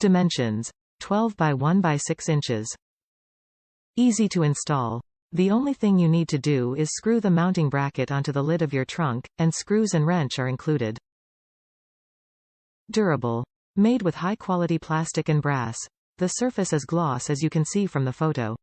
Dimensions: 12 by 1 by 6 inches. Easy to install. The only thing you need to do is screw the mounting bracket onto the lid of your trunk, and screws and wrench are included. Durable. Made with high-quality plastic and brass. The surface is gloss as you can see from the photo.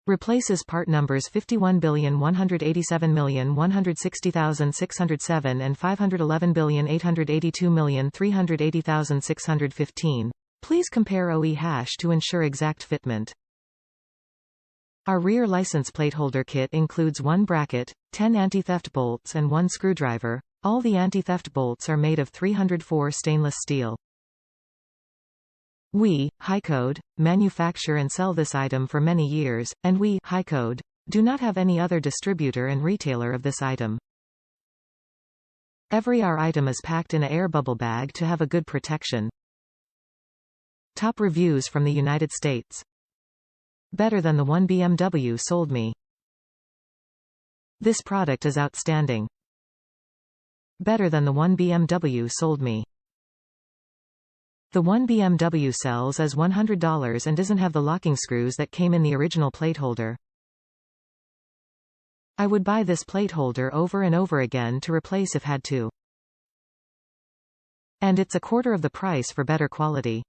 Replaces part numbers 51,187,160,607 and 511,882,380,615. Please compare OE hash to ensure exact fitment. Our rear license plate holder kit includes 1 bracket, 10 anti-theft bolts and 1 screwdriver. All the anti-theft bolts are made of 304 stainless steel. We, Hycoed, manufacture and sell this item for many years, and we, Hycoed, do not have any other distributor and retailer of this item. Every our item is packed in an air bubble bag to have a good protection. Top reviews from the United States. Better than the one BMW sold me. This product is outstanding. Better than the one BMW sold me. The one BMW sells as $100 and doesn't have the locking screws that came in the original plate holder. I would buy this plate holder over and over again to replace if had to. And it's a quarter of the price for better quality.